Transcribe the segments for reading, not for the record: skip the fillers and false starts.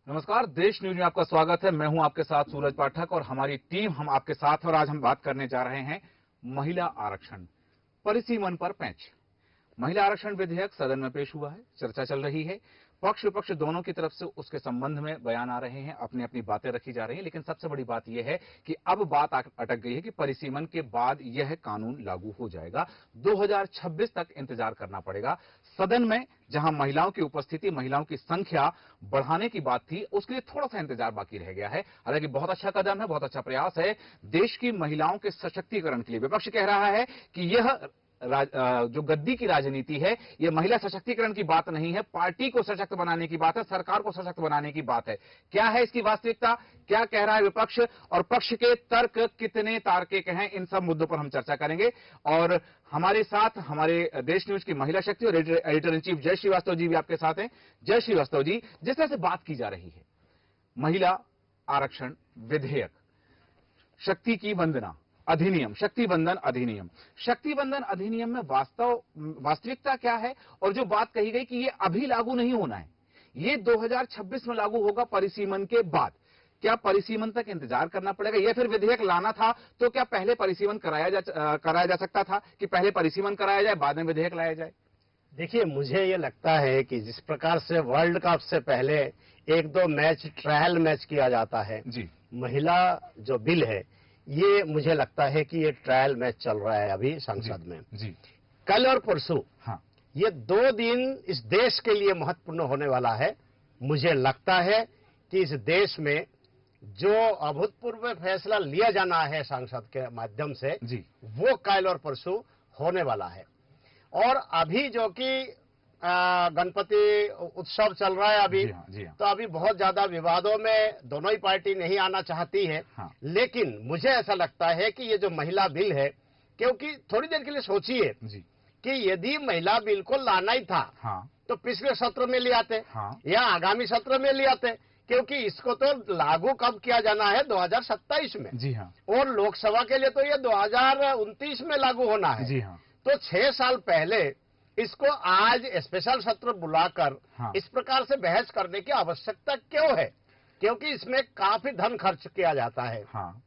नमस्कार, देश न्यूज में आपका स्वागत है। मैं हूं आपके साथ सूरज पाठक और हमारी टीम हम आपके साथ है और आज हम बात करने जा रहे हैं महिला आरक्षण परिसीमन पर पैंच। महिला आरक्षण विधेयक सदन में पेश हुआ है, चर्चा चल रही है। पक्ष विपक्ष दोनों की तरफ से उसके संबंध में बयान आ रहे हैं, अपनी अपनी बातें रखी जा रही हैं, लेकिन सबसे बड़ी बात यह है कि अब बात अटक गई है कि परिसीमन के बाद यह कानून लागू हो जाएगा। 2026 तक इंतजार करना पड़ेगा। सदन में जहां महिलाओं की उपस्थिति, महिलाओं की संख्या बढ़ाने की बात थी, उसके लिए थोड़ा सा इंतजार बाकी रह गया है। हालांकि बहुत अच्छा कदम है, बहुत अच्छा प्रयास है देश की महिलाओं के सशक्तिकरण के लिए। विपक्ष कह रहा है कि यह जो गद्दी की राजनीति है, यह महिला सशक्तिकरण की बात नहीं है, पार्टी को सशक्त बनाने की बात है, सरकार को सशक्त बनाने की बात है। क्या है इसकी वास्तविकता, क्या कह रहा है विपक्ष और पक्ष के तर्क कितने तार्किक हैं, इन सब मुद्दों पर हम चर्चा करेंगे। और हमारे साथ हमारे देश न्यूज की महिला शक्ति और एडिटर इन चीफ जय श्रीवास्तव जी भी आपके साथ हैं। जय श्रीवास्तव जी, जिस तरह से बात की जा रही है, महिला आरक्षण विधेयक, शक्ति की वंदना अधिनियम, शक्ति बंधन अधिनियम में वास्तविकता क्या है? और जो बात कही गई कि ये अभी लागू नहीं होना है, ये 2026 में लागू होगा परिसीमन के बाद। क्या परिसीमन तक इंतजार करना पड़ेगा, या फिर विधेयक लाना था तो क्या पहले परिसीमन कराया जा सकता था कि पहले परिसीमन कराया जाए बाद में विधेयक लाया जाए? देखिए, मुझे ये लगता है कि जिस प्रकार से वर्ल्ड कप से पहले एक दो मैच ट्रायल मैच किया जाता है जी, महिला जो बिल है, ये मुझे लगता है कि ये ट्रायल मैच चल रहा है अभी संसद में। जी, कल और परसों हाँ, ये 2 दिन इस देश के लिए महत्वपूर्ण होने वाला है। मुझे लगता है कि इस देश में जो अभूतपूर्व फैसला लिया जाना है संसद के माध्यम से, जी, वो कल और परसों होने वाला है। और अभी जो कि गणपति उत्सव चल रहा है अभी, जी हाँ, जी हाँ, तो अभी बहुत ज्यादा विवादों में दोनों ही पार्टी नहीं आना चाहती है। हाँ, लेकिन मुझे ऐसा लगता है कि ये जो महिला बिल है, क्योंकि थोड़ी देर के लिए सोचिए जी, कि यदि महिला बिल को लाना ही था हाँ, तो पिछले सत्र में ले आते, हाँ, या आगामी सत्र में ले आते, क्योंकि इसको तो लागू कब किया जाना है, 2027 में। जी हाँ, और लोकसभा के लिए तो ये 2029 में लागू होना है। जी हाँ, तो 6 साल पहले इसको आज स्पेशल सत्र बुलाकर हाँ, इस प्रकार से बहस करने की आवश्यकता क्यों है? क्योंकि इसमें काफी धन खर्च किया जाता है। हाँ,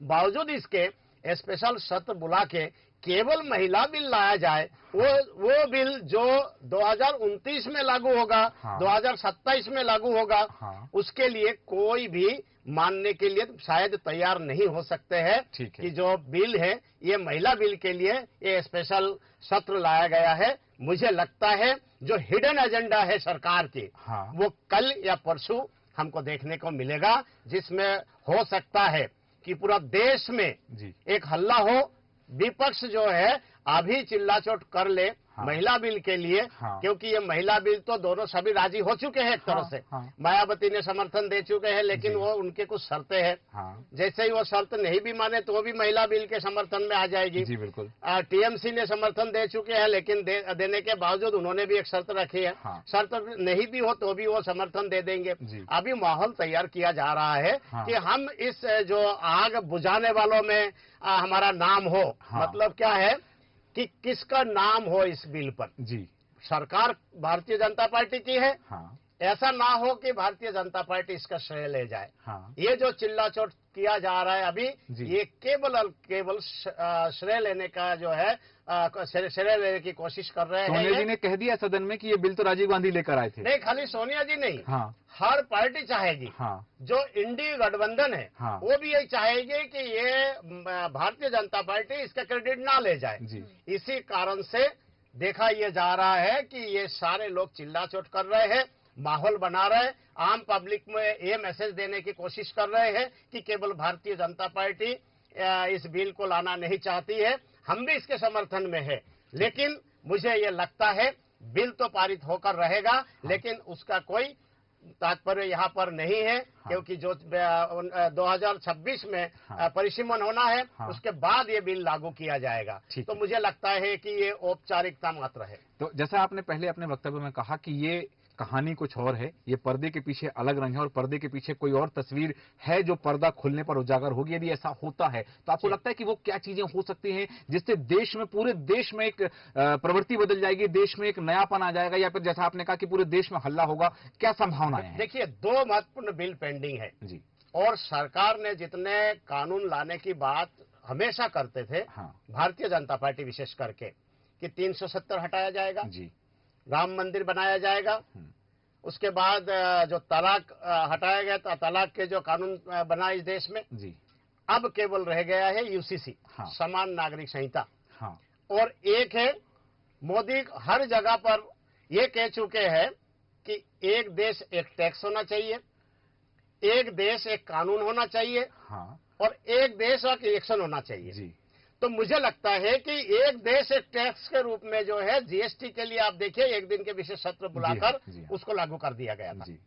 बावजूद इसके स्पेशल सत्र बुला के केवल महिला बिल लाया जाए, वो बिल जो 2029 में लागू होगा, हाँ, 2027 में लागू होगा, हाँ, उसके लिए कोई भी मानने के लिए शायद तैयार नहीं हो सकते हैं कि जो बिल है ये महिला बिल के लिए ये स्पेशल सत्र लाया गया है। मुझे लगता है जो हिडन एजेंडा है सरकार की, हाँ, वो कल या परसों हमको देखने को मिलेगा, जिसमें हो सकता है कि पूरा देश में जी, एक हल्ला हो, विपक्ष जो है अभी चिल्लाचोट कर ले हाँ, महिला बिल के लिए। हाँ, क्योंकि ये महिला बिल तो दोनों सभी राजी हो चुके हैं एक तरह हाँ, से। हाँ, मायावती ने समर्थन दे चुके हैं, लेकिन जी, वो उनके कुछ शर्तें हैं। हाँ, जैसे ही वो शर्त नहीं भी माने तो वो भी महिला बिल के समर्थन में आ जाएगी। जी बिल्कुल, टीएमसी ने समर्थन दे चुके हैं, लेकिन देने के बावजूद उन्होंने भी एक शर्त रखी है। हाँ, शर्त नहीं भी हो तो भी वो समर्थन दे देंगे। जी, अभी माहौल तैयार किया जा रहा है हाँ, कि हम इस जो आग बुझाने वालों में हमारा नाम हो। हाँ, मतलब क्या है कि किसका नाम हो इस बिल पर। जी, सरकार भारतीय जनता पार्टी की है, हाँ, ऐसा ना हो कि भारतीय जनता पार्टी इसका श्रेय ले जाए। हाँ, ये जो चिल्लाचोट किया जा रहा है अभी, जी, ये केवल और केवल श्रेय लेने का जो है, श्रेय लेने की कोशिश कर रहे हैं। सोनिया जी ने कह दिया सदन में कि ये बिल तो राजीव गांधी लेकर आए थे। नहीं, खाली सोनिया जी नहीं, हाँ, हर पार्टी चाहेगी। हाँ, जो इंडी गठबंधन है, हाँ, वो भी यही चाहेगी कि ये भारतीय जनता पार्टी इसका क्रेडिट ना ले जाए। जी, इसी कारण से देखा ये जा रहा है कि ये सारे लोग चिल्लाचोट कर रहे हैं, माहौल बना रहे हैं, आम पब्लिक में ये मैसेज देने की कोशिश कर रहे हैं कि केवल भारतीय जनता पार्टी इस बिल को लाना नहीं चाहती है, हम भी इसके समर्थन में है। लेकिन मुझे ये लगता है बिल तो पारित होकर रहेगा, लेकिन उसका कोई तात्पर्य यहाँ पर नहीं है। हाँ, क्योंकि जो 2026 में हाँ, परिसीमन होना है, हाँ, उसके बाद ये बिल लागू किया जाएगा। ठीक तो है। मुझे लगता है कि ये औपचारिकता मात्र है। तो जैसा आपने पहले अपने वक्तव्य में कहा कि ये कहानी कुछ और है, ये पर्दे के पीछे अलग रंग है और पर्दे के पीछे कोई और तस्वीर है जो पर्दा खुलने पर उजागर होगी। यदि ऐसा होता है तो आपको लगता है कि वो क्या चीजें हो सकती हैं जिससे देश में, पूरे देश में एक प्रवृत्ति बदल जाएगी, देश में एक नयापन आ जाएगा, या फिर जैसा आपने कहा कि पूरे देश में हल्ला होगा, क्या संभावनाएं हैं? देखिए, 2 महत्वपूर्ण बिल पेंडिंग है जी। और सरकार ने जितने कानून लाने की बात हमेशा करते थे, हाँ। भारतीय जनता पार्टी विशेष करके, कि 370 हटाया जाएगा, जी। राम मंदिर बनाया जाएगा, उसके बाद जो तलाक हटाया गया था, तलाक के जो कानून बना इस देश में, जी। अब केवल रह गया है यूसीसी, हाँ। समान नागरिक संहिता। हाँ। और एक है, मोदी हर जगह पर ये कह चुके हैं कि एक देश एक टैक्स होना चाहिए, एक देश एक कानून होना चाहिए, हाँ। और एक देश एक इलेक्शन होना चाहिए। जी। तो मुझे लगता है कि एक देश एक टैक्स के रूप में जो है जीएसटी के लिए आप देखिए, एक दिन के विशेष सत्र बुलाकर जी हाँ। उसको लागू कर दिया गया था। जी।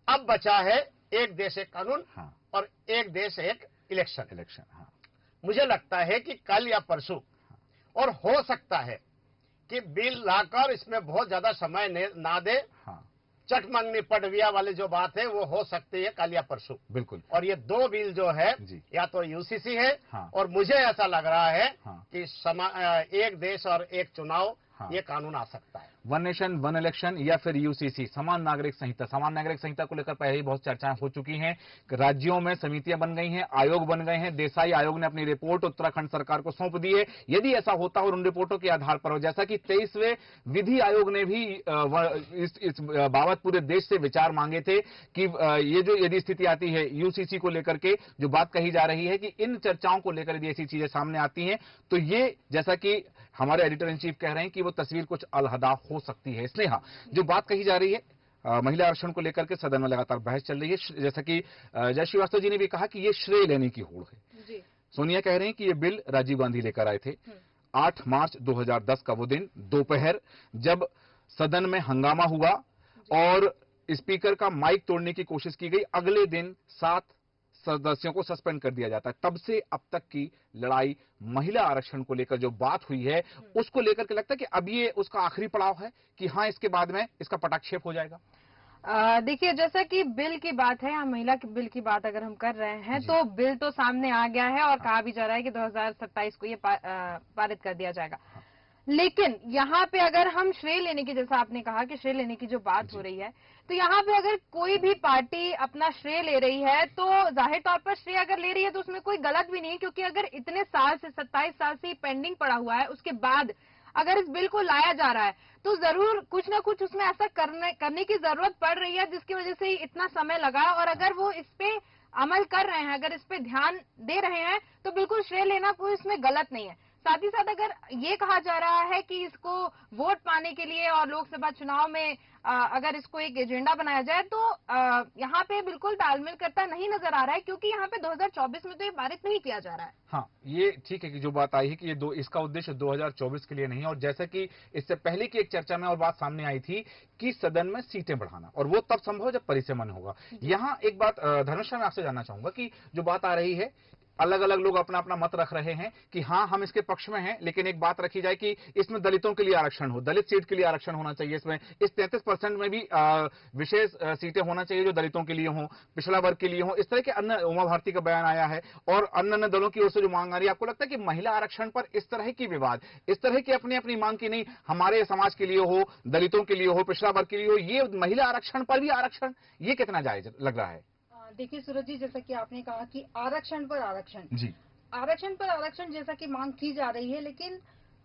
अब बचा है एक देश एक कानून। हाँ। और एक देश एक इलेक्शन। हाँ। मुझे लगता है कि कल या परसों, और हो सकता है कि बिल लाकर इसमें बहुत ज्यादा समय ना दे, हाँ। चट मंगनी पटविया वाली जो बात है वो हो सकती है कल या परसों। बिल्कुल। और ये 2 बिल जो है, या तो यूसीसी है, हाँ। और मुझे ऐसा लग रहा है हाँ। कि एक देश और एक चुनाव, हाँ। ये कानून आ सकता है। वन नेशन वन इलेक्शन या फिर यूसीसी, समान नागरिक संहिता। समान नागरिक संहिता को लेकर पहले ही बहुत चर्चाएं हो चुकी हैं। राज्यों में समितियां बन गई हैं, आयोग बन गए हैं। देसाई आयोग ने अपनी रिपोर्ट उत्तराखंड सरकार को सौंप दी है। यदि ऐसा होता और उन रिपोर्टों के आधार पर हो, जैसा कि 23वें विधि आयोग ने भी इस बाबत पूरे देश से विचार मांगे थे कि ये जो यदि स्थिति आती है यूसीसी को लेकर के, जो बात कही जा रही है कि इन चर्चाओं को लेकर यदि ऐसी चीजें सामने आती हैं तो ये, जैसा कि हमारे एडिटर इन चीफ कह रहे हैं कि वो तस्वीर कुछ अलहदा हो सकती है। इसलिए हाँ, जो बात कही जा रही है महिला आरक्षण को लेकर के सदन में लगातार बहस चल रही है। जैसा कि जय श्रीवास्तव जी ने भी कहा कि ये श्रेय लेने की होड़ है। जी। सोनिया कह रहे हैं कि ये बिल राजीव गांधी लेकर आए थे। 8 मार्च 2010 का वो दिन दोपहर जब सदन में हंगामा हुआ और स्पीकर का माइक तोड़ने की कोशिश की गई, अगले दिन 7 सदस्यों को सस्पेंड कर दिया जाता है। तब से अब तक की लड़ाई महिला आरक्षण को लेकर जो बात हुई है उसको लेकर के लगता है कि अब ये उसका आखिरी पड़ाव है कि हाँ, इसके बाद में इसका पटाक्षेप हो जाएगा। देखिए, जैसा कि बिल की बात है, महिला के बिल की बात अगर हम कर रहे हैं तो बिल तो सामने आ गया है और कहा भी जा रहा है कि 2027 को ये पारित कर दिया जाएगा। लेकिन यहाँ पे अगर हम श्रेय लेने की, जैसा आपने कहा कि श्रेय लेने की जो बात हो रही है, तो यहाँ पे अगर कोई भी पार्टी अपना श्रेय ले रही है तो जाहिर तौर पर श्रेय अगर ले रही है तो उसमें कोई गलत भी नहीं है, क्योंकि अगर इतने साल से 27 साल से पेंडिंग पड़ा हुआ है, उसके बाद अगर इस बिल को लाया जा रहा है तो जरूर कुछ ना कुछ उसमें ऐसा करने की जरूरत पड़ रही है जिसकी वजह से इतना समय लगा। और अगर वो इस पे अमल कर रहे हैं, अगर इस पे ध्यान दे रहे हैं, तो बिल्कुल श्रेय लेना कोई इसमें गलत नहीं है। साथ ही साथ अगर ये कहा जा रहा है कि इसको वोट पाने के लिए और लोकसभा चुनाव में अगर इसको एक एजेंडा बनाया जाए, तो यहाँ पे बिल्कुल तालमेल करता नहीं नजर आ रहा है, क्योंकि यहाँ पे 2024 में तो ये पारित नहीं किया जा रहा है। हाँ, ये ठीक है कि जो बात आई है कि ये इसका उद्देश्य 2024 के लिए नहीं है। और जैसा कि इससे पहले की एक चर्चा में और बात सामने आई थी कि सदन में सीटें बढ़ाना, और वो तब संभव जब परिसमन होगा। यहाँ एक बात धनुषा, मैं आपसे जानना चाहूंगा कि जो बात आ रही है, अलग अलग लोग अपना अपना मत रख रहे हैं कि हाँ, हम इसके पक्ष में हैं, लेकिन एक बात रखी जाए कि इसमें दलितों के लिए आरक्षण हो, दलित सीट के लिए आरक्षण होना चाहिए। इसमें इस 33% में भी विशेष सीटें होना चाहिए जो दलितों के लिए हो, पिछड़ा वर्ग के लिए हो। इस तरह के अन्य, उमा भारती का बयान आया है और अन्य दलों की ओर से जो मांग आ रही है। आपको लगता है कि महिला आरक्षण पर इस तरह की विवाद, इस तरह की अपनी अपनी मांग की नहीं, हमारे समाज के लिए हो, दलितों के लिए हो, पिछड़ा वर्ग के लिए हो, ये महिला आरक्षण पर भी आरक्षण, ये कितना जायज लग रहा है? देखिए सूरज जी, जैसा कि आपने कहा कि आरक्षण पर आरक्षण जी, आरक्षण पर आरक्षण जैसा कि मांग की जा रही है, लेकिन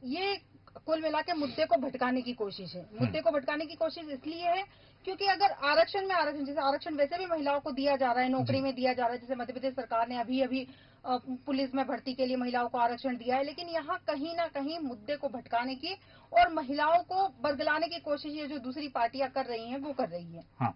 ये कुल मिला के मुद्दे को भटकाने की कोशिश है। मुद्दे को भटकाने की कोशिश इसलिए है क्योंकि अगर आरक्षण में आरक्षण, जैसे आरक्षण वैसे भी महिलाओं को दिया जा रहा है, नौकरी में दिया जा रहा है, जैसे मध्य प्रदेश सरकार ने अभी पुलिस में भर्ती के लिए महिलाओं को आरक्षण दिया है, लेकिन यहाँ कहीं ना कहीं मुद्दे को भटकाने की और महिलाओं को बरगलाने की कोशिश ये जो दूसरी पार्टियां कर रही हैं वो कर रही है। हाँ,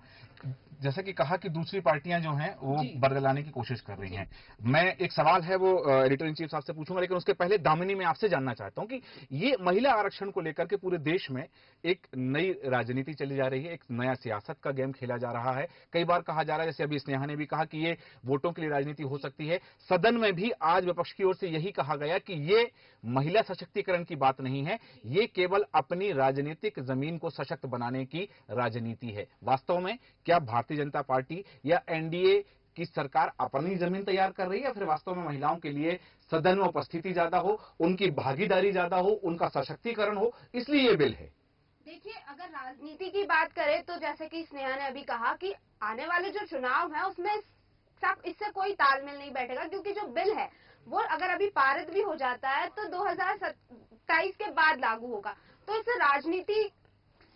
जैसा कि कहा कि दूसरी पार्टियां जो हैं वो बरगलाने की कोशिश कर रही हैं। मैं एक सवाल है वो एडिटर इन चीफ साहब से पूछूंगा, लेकिन उसके पहले दामिनी मैं आपसे जानना चाहता हूं कि ये महिला आरक्षण को लेकर के पूरे देश में एक नई राजनीति चली जा रही है, एक नया सियासत का गेम खेला जा रहा है। कई बार कहा जा रहा है, जैसे अभी स्नेहा ने भी कहा कि ये वोटों के लिए राजनीति हो सकती है। सदन में भी आज विपक्ष की ओर से यही कहा गया कि ये महिला सशक्तिकरण की बात नहीं है, ये केवल अपनी राजनीतिक जमीन को सशक्त बनाने की राजनीति है। वास्तव में क्या भारतीय जनता पार्टी या एनडीए की सरकार अपनी जमीन तैयार कर रही है, या फिर वास्तव में महिलाओं के लिए सदन में उपस्थिति ज्यादा हो, उनकी भागीदारी ज्यादा हो, उनका सशक्तिकरण हो, इसलिए ये बिल है? देखिए, अगर राजनीति की बात करें तो जैसे कि स्नेहा ने अभी कहा कि आने वाले जो चुनाव है उसमें सब इससे कोई तालमेल नहीं बैठेगा, क्योंकि जो बिल है वो अगर अभी पारित भी हो जाता है तो 2027 के बाद लागू होगा, तो इससे राजनीति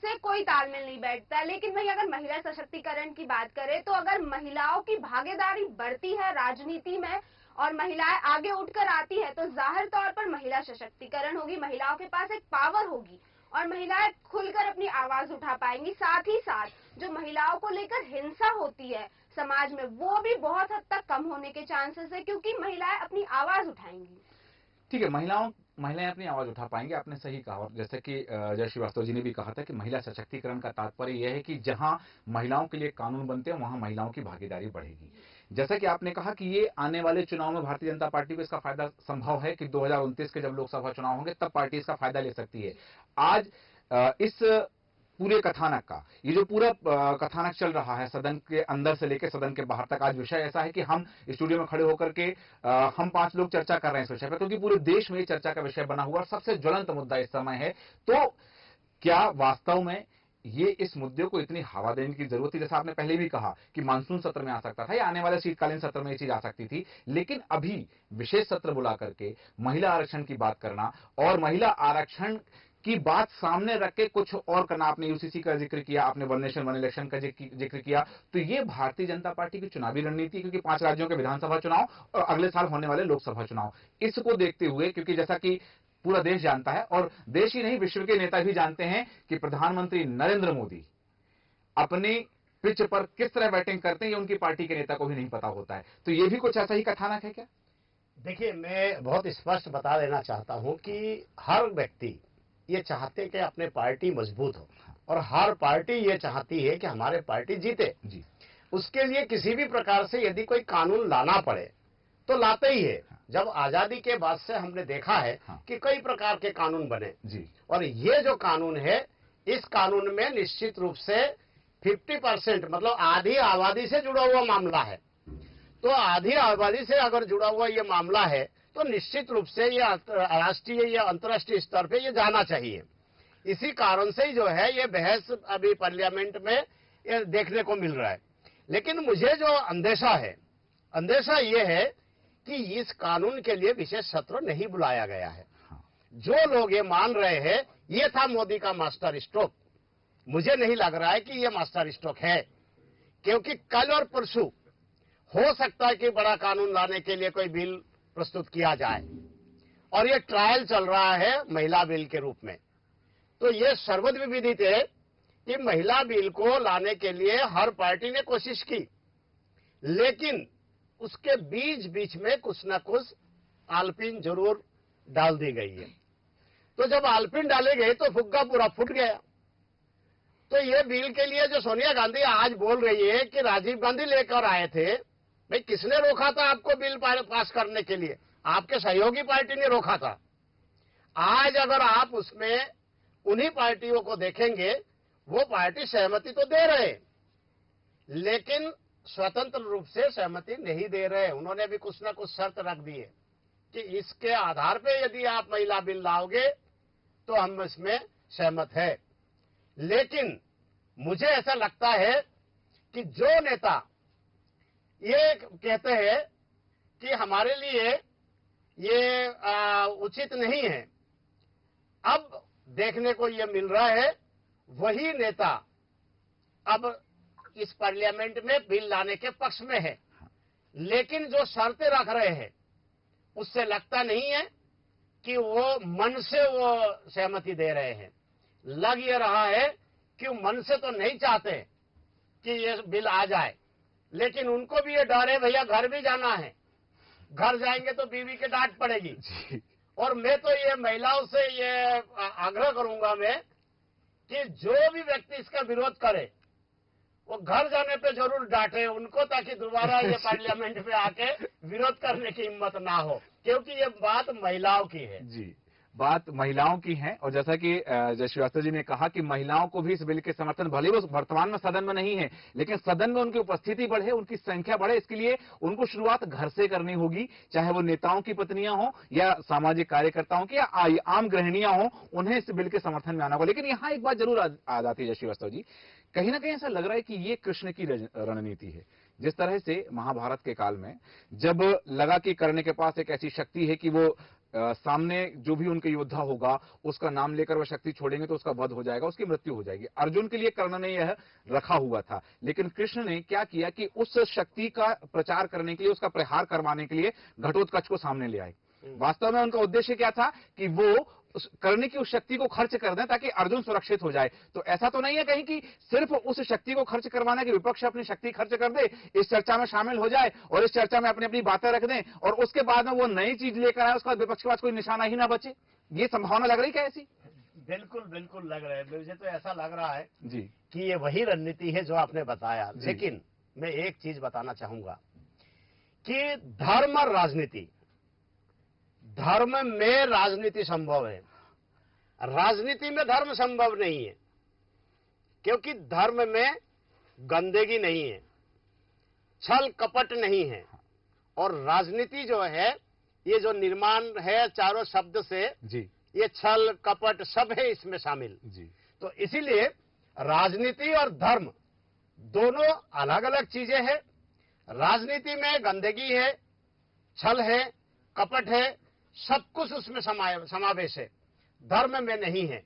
से कोई तालमेल नहीं बैठता है। लेकिन वही अगर महिला सशक्तिकरण की बात करें तो अगर महिलाओं की भागीदारी बढ़ती है राजनीति में और महिलाएं आगे उठकर आती है तो जाहिर तौर पर महिला सशक्तिकरण होगी, महिलाओं के पास एक पावर होगी और महिलाएं खुलकर अपनी आवाज उठा पाएंगी। साथ ही साथ जो महिलाओं को लेकर हिंसा होती है समाज में वो भी बहुत हद तक कम होने के चांसेस है, क्योंकि महिलाएं अपनी आवाज उठाएंगी। ठीक है, महिलाएं अपनी आवाज उठा पाएंगे, आपने सही कहा। और जैसे कि जय श्रीवास्तव जी ने भी कहा था कि महिला सशक्तिकरण का तात्पर्य यह है कि जहां महिलाओं के लिए कानून बनते हैं वहां महिलाओं की भागीदारी बढ़ेगी। जैसा कि आपने कहा कि ये आने वाले चुनाव में भारतीय जनता पार्टी को इसका फायदा संभव है कि 2029 के जब लोकसभा चुनाव होंगे तब पार्टी इसका फायदा ले सकती है। आज इस पूरे कथानक का, ये जो पूरा कथानक चल रहा है सदन के अंदर से लेकर सदन के बाहर तक, आज विषय ऐसा है कि हम स्टूडियो में खड़े होकर के हम 5 लोग चर्चा कर रहे हैं इस विषय पर, क्योंकि पूरे देश में ये चर्चा का विषय बना हुआ और सबसे ज्वलंत मुद्दा इस समय है। तो क्या वास्तव में ये इस मुद्दे को इतनी हवा देने की जरूरत थी? जैसा आपने पहले भी कहा कि मानसून सत्र में आ सकता था या आने वाले शीतकालीन सत्र में ये चीज आ सकती थी, लेकिन अभी विशेष सत्र बुला करके महिला आरक्षण की बात करना और महिला आरक्षण की बात सामने रख के कुछ और करना, आपने यूसीसी का जिक्र किया, आपने वन नेशन वन इलेक्शन का जिक्र किया, तो ये भारतीय जनता पार्टी की चुनावी रणनीति, क्योंकि 5 राज्यों के विधानसभा चुनाव और अगले साल होने वाले लोकसभा चुनाव, इसको देखते हुए, क्योंकि जैसा कि पूरा देश जानता है और देश ही नहीं विश्व के नेता भी जानते हैं कि प्रधानमंत्री नरेंद्र मोदी अपने पिच पर किस तरह बैटिंग करते हैं, ये उनकी पार्टी के नेता को भी नहीं पता होता है। तो ये भी कुछ ऐसा ही कथानक है क्या? देखिए, मैं बहुत स्पष्ट बता देना चाहता हूं कि हर व्यक्ति ये चाहते हैं कि अपने पार्टी मजबूत हो और हर पार्टी ये चाहती है कि हमारे पार्टी जीते जी। उसके लिए किसी भी प्रकार से यदि कोई कानून लाना पड़े तो लाते ही है। जब आजादी के बाद से हमने देखा है कि कई प्रकार के कानून बने जी, और ये जो कानून है, इस कानून में निश्चित रूप से 50% मतलब आधी आबादी से जुड़ा हुआ मामला है। तो आधी आबादी से अगर जुड़ा हुआ ये मामला है तो निश्चित रूप से ये राष्ट्रीय या अंतर्राष्ट्रीय स्तर पे ये जाना चाहिए। इसी कारण से ही जो है ये बहस अभी पार्लियामेंट में ये देखने को मिल रहा है। लेकिन मुझे जो अंदेशा ये है कि इस कानून के लिए विशेष सत्र नहीं बुलाया गया है। जो लोग ये मान रहे हैं ये था मोदी का मास्टर स्ट्रोक, मुझे नहीं लग रहा है कि ये मास्टर स्ट्रोक है, क्योंकि कल और परसों हो सकता है कि बड़ा कानून लाने के लिए कोई बिल प्रस्तुत किया जाए और ये ट्रायल चल रहा है महिला बिल के रूप में। तो ये सर्वत्र विदित है कि महिला बिल को लाने के लिए हर पार्टी ने कोशिश की, लेकिन उसके बीच में कुछ न कुछ आलपिन जरूर डाल दी गई है। तो जब आलपिन डाले गए तो फुग्गा पूरा फूट गया। तो ये बिल के लिए जो सोनिया गांधी आज बोल रही है कि राजीव गांधी लेकर आए थे, भाई किसने रोका था आपको बिल पास करने के लिए? आपके सहयोगी पार्टी ने रोका था। आज अगर आप उसमें उन्हीं पार्टियों को देखेंगे, वो पार्टी सहमति तो दे रहे लेकिन स्वतंत्र रूप से सहमति नहीं दे रहे। उन्होंने भी कुछ ना कुछ शर्त रख दी है कि इसके आधार पे यदि आप महिला बिल लाओगे तो हम इसमें सहमत है। लेकिन मुझे ऐसा लगता है कि जो नेता ये कहते हैं कि हमारे लिए ये उचित नहीं है, अब देखने को ये मिल रहा है वही नेता अब इस पार्लियामेंट में बिल लाने के पक्ष में है, लेकिन जो शर्तें रख रहे हैं उससे लगता नहीं है कि वो मन से वो सहमति दे रहे हैं। लग ये रहा है कि मन से तो नहीं चाहते, कि ये बिल आ जाए, लेकिन उनको भी ये डर है भैया घर भी जाना है, घर जाएंगे तो बीवी के डांट पड़ेगी। और मैं तो ये महिलाओं से ये आग्रह करूंगा मैं कि जो भी व्यक्ति इसका विरोध करे वो घर जाने पे जरूर डांटे उनको, ताकि दोबारा ये पार्लियामेंट में आके विरोध करने की हिम्मत ना हो, क्योंकि ये बात महिलाओं की है। जी, बात महिलाओं की है। और जैसा कि जय श्रीवास्तव जी ने कहा कि महिलाओं को भी इस बिल के समर्थन, भले वो वर्तमान में सदन में नहीं है, लेकिन सदन में उनकी उपस्थिति बढ़े, उनकी संख्या बढ़े, इसके लिए उनको शुरुआत घर से करनी होगी। चाहे वो नेताओं की पत्नियां हों या सामाजिक कार्यकर्ताओं की या आम गृहिणियां हों, उन्हें इस बिल के समर्थन में आना होगा। लेकिन यहाँ एक बात जरूर आ जाती है जय श्रीवास्तव जी, कहीं ना कहीं ऐसा लग रहा है कि ये कृष्ण की रणनीति है। जिस तरह से महाभारत के काल में जब लगा कि कर्ण के पास एक ऐसी शक्ति है कि वो सामने जो भी उनके योद्धा होगा उसका नाम लेकर वह शक्ति छोड़ेंगे तो उसका वध हो जाएगा, उसकी मृत्यु हो जाएगी। अर्जुन के लिए कर्ण ने यह रखा हुआ था, लेकिन कृष्ण ने क्या किया कि उस शक्ति का प्रचार करने के लिए, उसका प्रहार करवाने के लिए घटोत्कच को सामने ले आए। वास्तव में उनका उद्देश्य क्या था कि वो कर्ण की उस शक्ति को खर्च कर दें ताकि अर्जुन सुरक्षित हो जाए। तो ऐसा तो नहीं है कहीं कि सिर्फ उस शक्ति को खर्च करवाना कि विपक्ष अपनी शक्ति खर्च कर दे, इस चर्चा में शामिल हो जाए और इस चर्चा में अपनी अपनी बातें रख दें और उसके बाद में वो नई चीज लेकर आए, उसके बाद विपक्ष के पास कोई निशाना ही ना बचे। ये संभावना लग रही क्या ऐसी? बिल्कुल बिल्कुल लग रहा है, मुझे तो ऐसा लग रहा है जी कि ये वही रणनीति है जो आपने बताया। लेकिन मैं एक चीज बताना चाहूंगा कि धर्म और राजनीति, धर्म में राजनीति संभव है, राजनीति में धर्म संभव नहीं है, क्योंकि धर्म में गंदगी नहीं है, छल कपट नहीं है, और राजनीति जो है ये जो निर्माण है चारों शब्द से जी, ये छल कपट सब है इसमें शामिल जी। तो इसीलिए राजनीति और धर्म दोनों अलग अलग चीजें हैं। राजनीति में गंदगी है, छल है, कपट है, सब कुछ उसमें समावेश है, धर्म में नहीं है।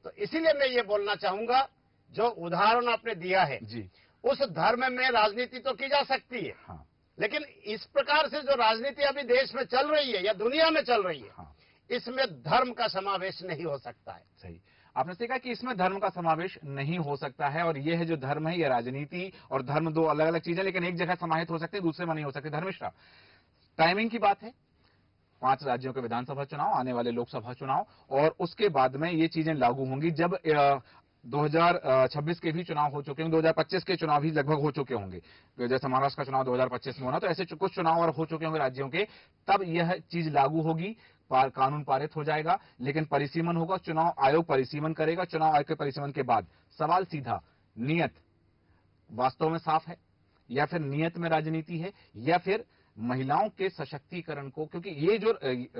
तो इसीलिए मैं ये बोलना चाहूंगा, जो उदाहरण आपने दिया है जी, उस धर्म में राजनीति तो की जा सकती है, हाँ, लेकिन इस प्रकार से जो राजनीति अभी देश में चल रही है या दुनिया में चल रही है, हाँ, इसमें धर्म का समावेश नहीं हो सकता है। सही। आपने देखा कि इसमें धर्म का समावेश नहीं हो सकता है, और ये है जो धर्म है, ये राजनीति और धर्म दो अलग अलग चीजें, लेकिन एक जगह समाहित हो सकते हैं, दूसरे में नहीं हो सकते। धर्मिष्ठा, टाइमिंग की बात है, 5 राज्यों के विधानसभा चुनाव, आने वाले लोकसभा चुनाव, और उसके बाद में ये चीजें लागू होंगी जब 2026 के भी चुनाव हो चुके होंगे, 2025 के चुनाव भी लगभग हो चुके होंगे। जैसे महाराष्ट्र का चुनाव 2025 में होना, तो ऐसे कुछ चुनाव और हो चुके होंगे राज्यों के, तब यह चीज लागू होगी, कानून पारित हो जाएगा। लेकिन परिसीमन होगा, चुनाव आयोग परिसीमन करेगा। चुनाव आयोग के परिसीमन के बाद सवाल सीधा, नियत वास्तव में साफ है या फिर नियत में राजनीति है, या फिर महिलाओं के सशक्तिकरण को, क्योंकि ये जो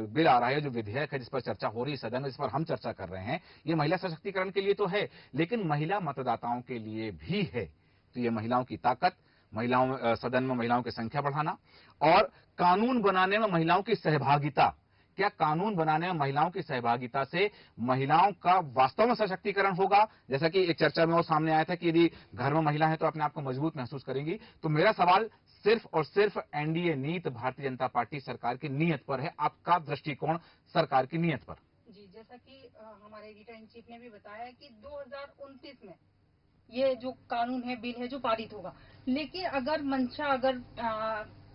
बिल आ रहा है, जो विधेयक है जिस पर चर्चा हो रही है सदन में, जिस पर हम चर्चा कर रहे हैं, ये महिला सशक्तिकरण के लिए तो है, लेकिन महिला मतदाताओं के लिए भी है। तो ये महिलाओं की ताकत, महिलाओं सदन में महिलाओं की संख्या बढ़ाना, और कानून बनाने में महिलाओं की सहभागिता। क्या कानून बनाने में महिलाओं की सहभागिता से महिलाओं का वास्तव में सशक्तिकरण होगा? जैसा कि एक चर्चा में वो सामने आया था कि यदि घर में महिला है तो अपने आप को मजबूत महसूस करेंगी। तो मेरा सवाल सिर्फ और सिर्फ एनडीए नीत, भारतीय जनता पार्टी सरकार की नीयत पर है। आपका दृष्टिकोण सरकार की नीयत पर? जी, जैसा कि हमारे एडिटर इन चीफ ने भी बताया कि 2029 में ये जो कानून है, बिल है, जो पारित होगा। लेकिन अगर मंशा अगर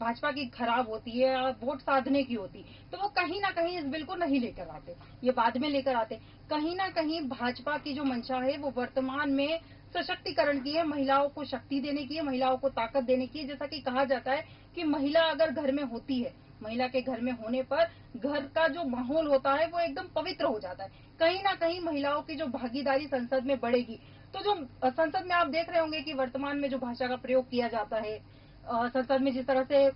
भाजपा की खराब होती है या वोट साधने की होती, तो वो कहीं ना कहीं इस बिल को नहीं लेकर आते, ये बाद में लेकर आते। कहीं ना कहीं भाजपा की जो मंशा है वो वर्तमान में सशक्तिकरण की है, महिलाओं को शक्ति देने की है, महिलाओं को ताकत देने की है। जैसा कि कहा जाता है कि महिला अगर घर में होती है, महिला के घर में होने पर घर का जो माहौल होता है वो एकदम पवित्र हो जाता है। कहीं ना कहीं महिलाओं की जो भागीदारी संसद में बढ़ेगी, तो जो संसद में आप देख रहे होंगे कि वर्तमान में जो भाषा का प्रयोग किया जाता है, संसद में जिस तरह से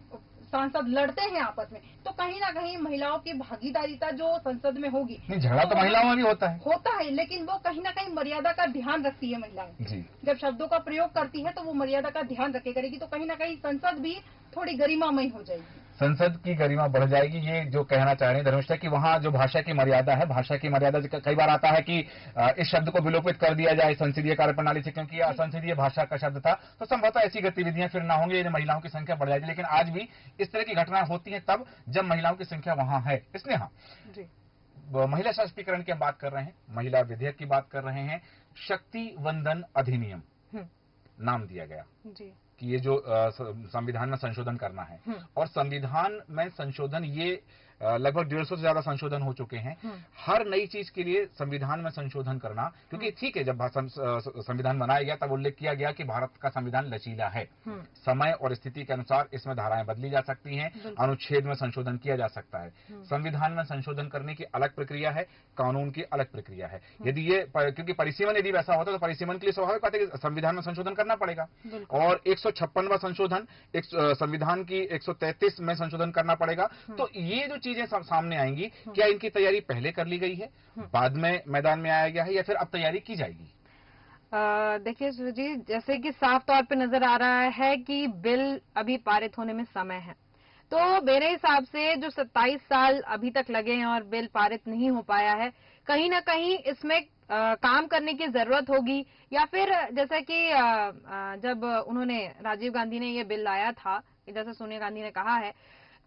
सांसद लड़ते हैं आपस में, तो कहीं ना कहीं महिलाओं की भागीदारिता जो संसद में होगी, झगड़ा तो महिलाओं में भी होता है, लेकिन वो कहीं ना कहीं मर्यादा का ध्यान रखती है महिलाएं। जी। जब शब्दों का प्रयोग करती है तो वो मर्यादा का ध्यान रखे करेगी, तो कहीं ना कहीं संसद भी थोड़ी गरिमामय हो जाएगी, संसद की गरिमा बढ़ जाएगी। ये जो कहना चाह रहे हैं धर्मिष्ठा कि वहां जो भाषा की मर्यादा है, भाषा की मर्यादा कई बार आता है कि इस शब्द को विलोपित कर दिया जाए संसदीय कार्यप्रणाली से, क्योंकि असंसदीय भाषा का शब्द था। तो संभवतः ऐसी गतिविधियां फिर ना होंगी, महिलाओं की संख्या बढ़ जाएगी। लेकिन आज भी इस तरह की घटनाएं होती हैं तब जब महिलाओं की संख्या वहां है। इसलिए हाँ, महिला सशक्तिकरण की हम बात कर रहे हैं, महिला विधेयक की बात कर रहे हैं, शक्ति वंदन अधिनियम, नाम दिया गया जी। कि ये जो संविधान में संशोधन करना है, और संविधान में संशोधन ये लगभग 150 से ज्यादा संशोधन हो चुके हैं। हर नई चीज के लिए संविधान में संशोधन करना, क्योंकि ठीक है, जब संविधान बनाया गया तब उल्लेख किया गया कि भारत का संविधान लचीला है, समय और स्थिति के अनुसार इसमें धाराएं बदली जा सकती हैं, अनुच्छेद में संशोधन किया जा सकता है। संविधान में संशोधन करने की अलग प्रक्रिया है, कानून की अलग प्रक्रिया है। यदि ये क्योंकि परिसीमन यदि वैसा होता तो परिसीमन के लिए स्वाभाविक बात है कि संविधान में संशोधन करना पड़ेगा, और 156वां संशोधन संविधान की 133 में संशोधन करना पड़ेगा। तो ये जो चीजें सामने आएंगी, क्या इनकी तैयारी पहले कर ली गई है, बाद में मैदान में आया गया है, या फिर अब तैयारी की जाएगी? देखिए सूरज जी, जैसे कि साफ तौर पे नजर आ रहा है कि बिल अभी पारित होने में समय है, तो मेरे हिसाब से जो 27 साल अभी तक लगे हैं और बिल पारित नहीं हो पाया है, कहीं ना कहीं इसमें काम करने की जरूरत होगी, या फिर जैसे कि जब उन्होंने राजीव गांधी ने ये बिल लाया था, जैसे सोनिया गांधी ने कहा है,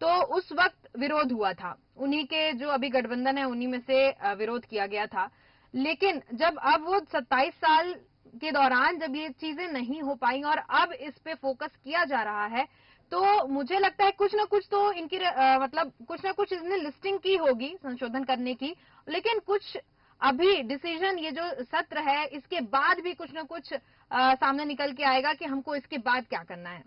तो उस वक्त विरोध हुआ था, उन्हीं के जो अभी गठबंधन है उन्हीं में से विरोध किया गया था। लेकिन जब अब वो 27 साल के दौरान जब ये चीजें नहीं हो पाई और अब इस पे फोकस किया जा रहा है, तो मुझे लगता है कुछ ना कुछ तो इनकी मतलब कुछ ना कुछ इसने लिस्टिंग की होगी संशोधन करने की, लेकिन कुछ अभी डिसीजन ये जो सत्र है इसके बाद भी कुछ ना कुछ सामने निकल के आएगा कि हमको इसके बाद क्या करना है।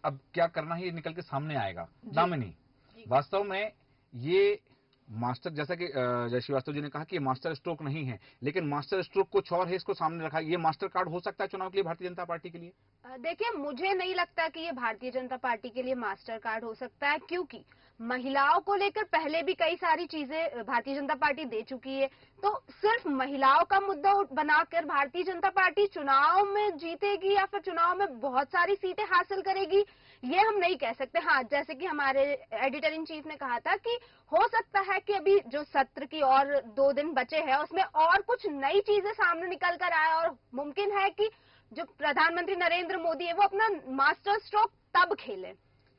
अब क्या करना है ये निकल के सामने आएगा। दामिनी, वास्तव में ये मास्टर, जैसा कि जय श्रीवास्तव जी ने कहा कि ये मास्टर स्ट्रोक नहीं है, लेकिन मास्टर स्ट्रोक कुछ और है, इसको सामने रखा। ये मास्टर कार्ड हो सकता है चुनाव के लिए भारतीय जनता पार्टी के लिए? देखिए, मुझे नहीं लगता कि ये भारतीय जनता पार्टी के लिए मास्टर कार्ड हो सकता है, क्योंकि महिलाओं को लेकर पहले भी कई सारी चीजें भारतीय जनता पार्टी दे चुकी है। तो सिर्फ महिलाओं का मुद्दा बनाकर भारतीय जनता पार्टी चुनाव में जीतेगी या फिर चुनाव में बहुत सारी सीटें हासिल करेगी, ये हम नहीं कह सकते। हाँ, जैसे कि हमारे एडिटर इन चीफ ने कहा था कि हो सकता है कि अभी जो सत्र की और 2 दिन बचे हैं उसमें और कुछ नई चीजें सामने निकल कर आए, और मुमकिन है कि जो प्रधानमंत्री नरेंद्र मोदी है वो अपना मास्टर स्ट्रोक तब खेले।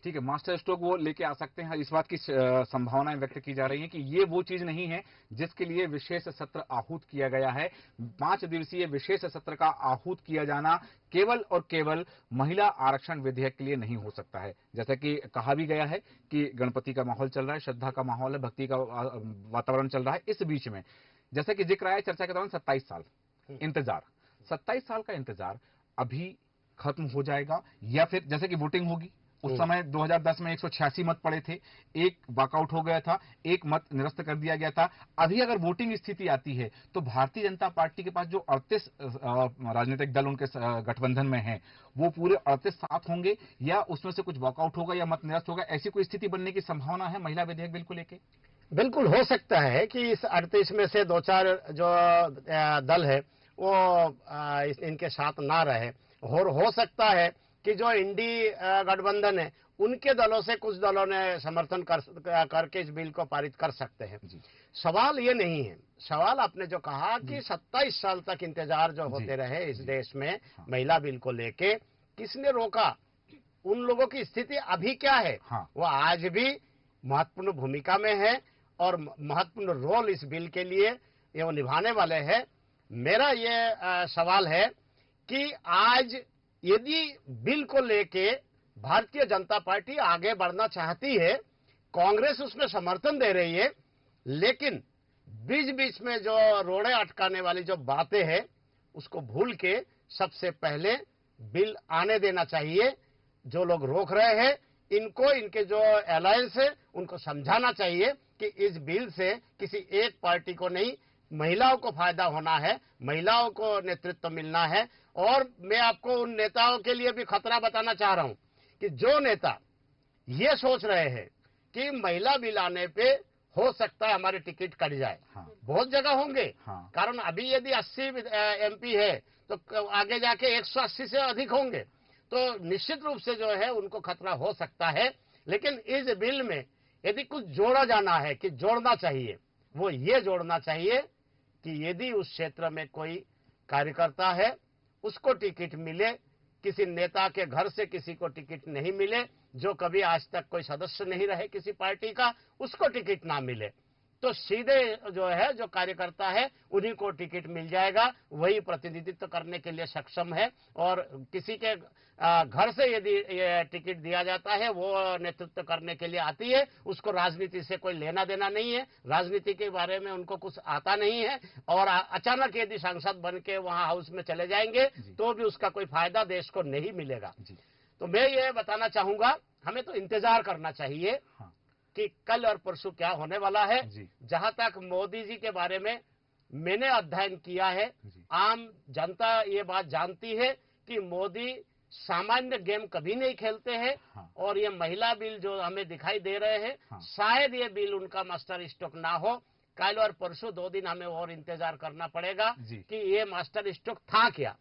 ठीक है, मास्टर स्ट्रोक वो लेके आ सकते हैं। इस बात की संभावनाएं व्यक्त की जा रही हैं कि ये वो चीज नहीं है जिसके लिए विशेष सत्र आहूत किया गया है। 5 दिवसीय विशेष सत्र का आहूत किया जाना केवल और केवल महिला आरक्षण विधेयक के लिए नहीं हो सकता है। जैसा कि कहा भी गया है कि गणपति का माहौल चल रहा है, श्रद्धा का माहौल है, भक्ति का वातावरण चल रहा है। इस बीच में जैसा कि जिक्र आया चर्चा के दौरान 27 साल इंतजार, 27 साल का इंतजार अभी खत्म हो जाएगा, या फिर जैसे कि वोटिंग होगी उस समय 2010 में 186 मत पड़े थे, एक वॉकआउट हो गया था, एक मत निरस्त कर दिया गया था। अभी अगर वोटिंग स्थिति आती है तो भारतीय जनता पार्टी के पास जो 38 राजनीतिक दल उनके गठबंधन में हैं, वो पूरे 38 साथ होंगे, या उसमें से कुछ वॉकआउट होगा या मत निरस्त होगा? ऐसी कोई स्थिति बनने की संभावना है महिला विधेयक बिल को लेकर? बिल्कुल हो सकता है कि इस 38 में से 2-4 जो दल है वो इनके साथ ना रहे, और हो सकता है कि जो इंडी गठबंधन है उनके दलों से कुछ दलों ने समर्थन करके इस बिल को पारित कर सकते हैं। सवाल ये नहीं है, सवाल आपने जो कहा कि 27 साल तक इंतजार जो होते रहे इस देश में महिला बिल को लेके, किसने रोका? उन लोगों की स्थिति अभी क्या है? वो आज भी महत्वपूर्ण भूमिका में है और महत्वपूर्ण रोल इस बिल के लिए ये वो निभाने वाले हैं। मेरा ये सवाल है कि आज यदि बिल को लेके भारतीय जनता पार्टी आगे बढ़ना चाहती है, कांग्रेस उसमें समर्थन दे रही है, लेकिन बीच बीच में जो रोड़े अटकाने वाली जो बातें हैं उसको भूल के सबसे पहले बिल आने देना चाहिए। जो लोग रोक रहे हैं इनको, इनके जो अलायंस है उनको समझाना चाहिए कि इस बिल से किसी एक पार्टी को नहीं, महिलाओं को फायदा होना है, महिलाओं को नेतृत्व मिलना है। और मैं आपको उन नेताओं के लिए भी खतरा बताना चाह रहा हूं कि जो नेता ये सोच रहे हैं कि महिला बिल आने पे हो सकता है हमारे टिकट कट जाए, बहुत जगह होंगे, कारण अभी यदि 80 MP है तो आगे जाके 180 से अधिक होंगे, तो निश्चित रूप से जो है उनको खतरा हो सकता है। लेकिन इस बिल में यदि कुछ जोड़ा जाना है कि जोड़ना चाहिए, वो ये जोड़ना चाहिए कि यदि उस क्षेत्र में कोई कार्यकर्ता है उसको टिकट मिले, किसी नेता के घर से किसी को टिकट नहीं मिले, जो कभी आज तक कोई सदस्य नहीं रहे किसी पार्टी का, उसको टिकट ना मिले। तो सीधे जो है जो कार्यकर्ता है उन्हीं को टिकट मिल जाएगा, वही प्रतिनिधित्व करने के लिए सक्षम है। और किसी के घर से यदि ये टिकट दिया जाता है वो नेतृत्व करने के लिए आती है, उसको राजनीति से कोई लेना देना नहीं है, राजनीति के बारे में उनको कुछ आता नहीं है। और अचानक यदि सांसद बन के वहां हाउस में चले जाएंगे तो भी उसका कोई फायदा देश को नहीं मिलेगा। तो मैं ये बताना चाहूंगा, हमें तो इंतजार करना चाहिए कि कल और परसों क्या होने वाला है। जहां तक मोदी जी के बारे में मैंने अध्ययन किया है, आम जनता ये बात जानती है कि मोदी सामान्य गेम कभी नहीं खेलते हैं। और ये महिला बिल जो हमें दिखाई दे रहे हैं, शायद ये बिल उनका मास्टर स्ट्रोक ना हो। कल और परसों 2 दिन हमें और इंतजार करना पड़ेगा कि ये मास्टर स्ट्रोक था क्या।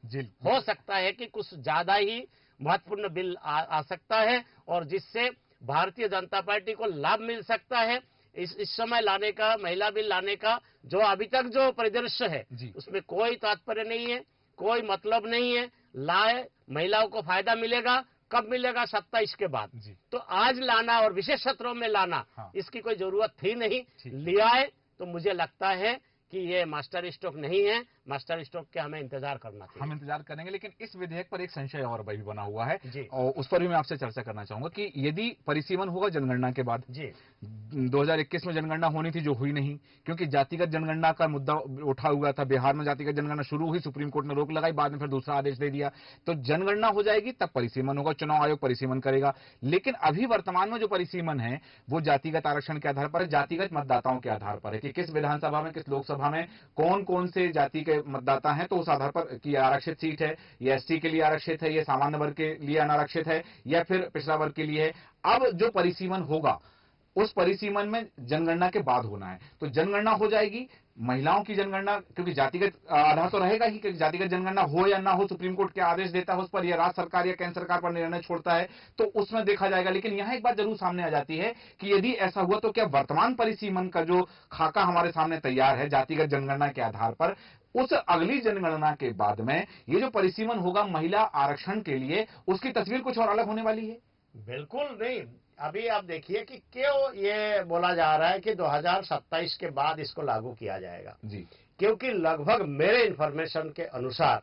हो सकता है कि कुछ ज्यादा ही महत्वपूर्ण बिल आ सकता है और जिससे भारतीय जनता पार्टी को लाभ मिल सकता है। इस समय लाने का, महिला बिल लाने का जो अभी तक जो परिदृश्य है उसमें कोई तात्पर्य नहीं है, कोई मतलब नहीं है। लाए, महिलाओं को फायदा मिलेगा, कब मिलेगा? 27 के बाद। तो आज लाना और विशेष सत्रों में लाना, इसकी कोई जरूरत थी नहीं। लिया है तो मुझे लगता है कि ये मास्टर स्ट्रोक नहीं है, मास्टर स्ट्रोक के हमें इंतजार करना चाहिए। हम इंतजार करेंगे, लेकिन इस विधेयक पर एक संशय और भी बना हुआ है और उस पर भी मैं आपसे चर्चा करना चाहूंगा कि यदि परिसीमन होगा जनगणना के बाद, 2021 में जनगणना होनी थी जो हुई नहीं, क्योंकि जातिगत जनगणना का मुद्दा उठा हुआ था। बिहार में जातिगत जनगणना शुरू हुई, सुप्रीम कोर्ट ने रोक लगाई, बाद में फिर दूसरा आदेश दे दिया। तो जनगणना हो जाएगी तब परिसीमन होगा, चुनाव आयोग परिसीमन करेगा। लेकिन अभी वर्तमान में जो परिसीमन है वो जातिगत आरक्षण के आधार पर है, जातिगत मतदाताओं के आधार पर है कि किस विधानसभा में, किस लोकसभा में कौन कौन से जाति के मतदाता हैं, तो उस आधार पर की आरक्षित सीट है, ये एसटी के लिए आरक्षित है, ये सामान्य वर्ग के लिए अनारक्षित है, या फिर पिछड़ा वर्ग के लिए है। अब जो परिसीमन होगा उस परिसीमन में जनगणना के बाद होना है। तो जनगणना हो जाएगी, महिलाओं की जनगणना, क्योंकि जातिगत आधार तो रहेगा ही कि जातिगत जनगणना हो या ना हो, सुप्रीम कोर्ट क्या आदेश देता है उस पर, या राज्य सरकार या केंद्र सरकार पर निर्णय छोड़ता है, तो उसमें देखा जाएगा। लेकिन यहां एक बात जरूर सामने आ जाती है कि यदि ऐसा हुआ तो क्या वर्तमान परिसीमन का जो खाका हमारे सामने तैयार है जातिगत जनगणना के आधार पर, उस अगली जनगणना के बाद में ये जो परिसीमन होगा महिला आरक्षण के लिए, उसकी तस्वीर कुछ और अलग होने वाली है? बिल्कुल नहीं। अभी आप देखिए कि क्यों ये बोला जा रहा है कि 2027 के बाद इसको लागू किया जाएगा। क्योंकि लगभग मेरे इंफॉर्मेशन के अनुसार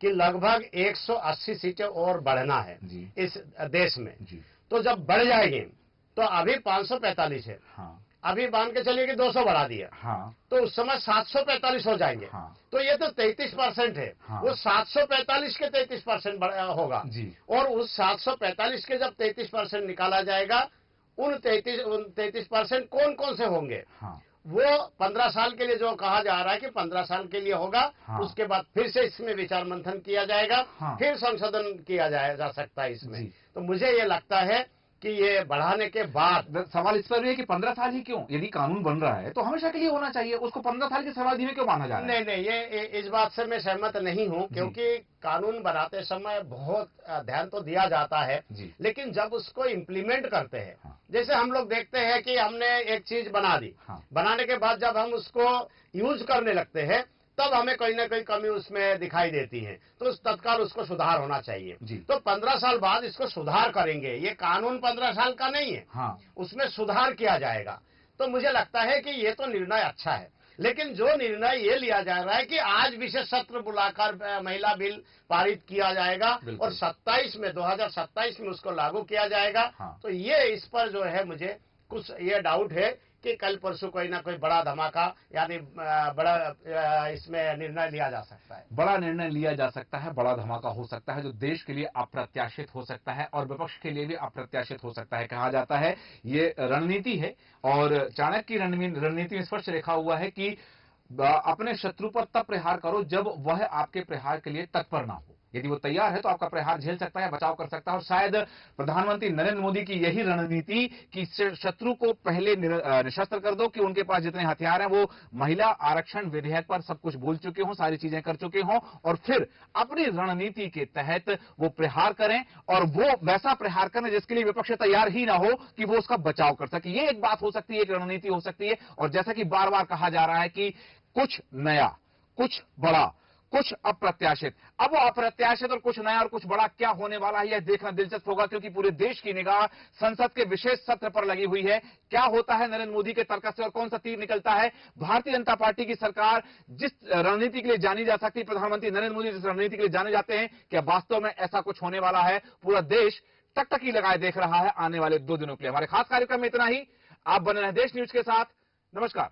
कि लगभग 180 सीटें और बढ़ना है इस देश में। तो जब बढ़ जाएगी तो अभी 545 है, अभी मान के चलिए कि 200 बढ़ा दिया, तो उस समय 745 हो जाएंगे। तो ये तो 33% है। वो 745 के 33% होगा और उस 745 के जब 33% निकाला जाएगा, उन 33% कौन कौन से होंगे? वो 15 साल के लिए जो कहा जा रहा है कि 15 साल के लिए होगा। उसके बाद फिर से इसमें विचार मंथन किया जाएगा, फिर संशोधन किया जा सकता है इसमें। तो मुझे ये लगता है कि ये बढ़ाने के बाद सवाल इस पर भी है कि 15 साल ही क्यों? यदि कानून बन रहा है तो हमेध्य के लिए होना चाहिए, उसको 15 साल की सवाल में क्यों माना जा रहा है? नहीं, ये इस बात से मैं सहमत नहीं हूं, क्योंकि कानून बनाते समय बहुत ध्यान तो दिया जाता है, लेकिन जब उसको इम्प्लीमेंट करते हैं, जैसे हम लोग देखते हैं कि हमने एक चीज बना दी, बनाने के बाद जब हम उसको यूज करने लगते हैं तब हमें कोई ना कोई कमी उसमें दिखाई देती है, तो उस तत्काल उसको सुधार होना चाहिए। तो 15 साल बाद इसको सुधार करेंगे। ये कानून 15 साल का नहीं है, उसमें सुधार किया जाएगा। तो मुझे लगता है कि ये तो निर्णय अच्छा है, लेकिन जो निर्णय ये लिया जा रहा है कि आज विशेष सत्र बुलाकर महिला बिल पारित किया जाएगा और 2027 में उसको लागू किया जाएगा, तो ये इस पर जो है मुझे कुछ ये डाउट है कि कल परसों कोई ना कोई बड़ा धमाका यानी बड़ा इसमें निर्णय लिया जा सकता है। बड़ा निर्णय लिया जा सकता है, बड़ा धमाका हो सकता है जो देश के लिए अप्रत्याशित हो सकता है और विपक्ष के लिए भी अप्रत्याशित हो सकता है। कहा जाता है ये रणनीति है और चाणक्य की रणनीति में स्पष्ट लिखा हुआ है कि अपने शत्रु पर तब प्रहार करो जब वह आपके प्रहार के लिए तत्पर ना हो। यदि वो तैयार है तो आपका प्रहार झेल सकता है, बचाव कर सकता है। और शायद प्रधानमंत्री नरेंद्र मोदी की यही रणनीति कि शत्रु को पहले निशस्त्र कर दो, कि उनके पास जितने हथियार हैं वो महिला आरक्षण विधेयक पर सब कुछ बोल चुके हों, सारी चीजें कर चुके हों, और फिर अपनी रणनीति के तहत वो प्रहार करें और वो वैसा प्रहार करें जिसके लिए विपक्ष तैयार ही ना हो कि वो उसका बचाव कर सके। ये एक बात हो सकती है, एक रणनीति हो सकती है। और जैसा कि बार बार कहा जा रहा है कि कुछ नया, कुछ बड़ा, कुछ अप्रत्याशित। अब वो अप्रत्याशित और कुछ नया और कुछ बड़ा क्या होने वाला है, यह देखना दिलचस्प होगा, क्योंकि पूरे देश की निगाह संसद के विशेष सत्र पर लगी हुई है। क्या होता है नरेंद्र मोदी के तर्क से और कौन सा तीर निकलता है। भारतीय जनता पार्टी की सरकार जिस रणनीति के लिए जानी जा सकती, प्रधानमंत्री नरेंद्र मोदी जिस रणनीति के लिए जाने जाते हैं, क्या वास्तव में ऐसा कुछ होने वाला है। पूरा देश टकटकी लगाए देख रहा है आने वाले 2 दिनों के लिए। हमारे खास कार्यक्रम में इतना ही। आप बने रहे देश न्यूज के साथ। नमस्कार।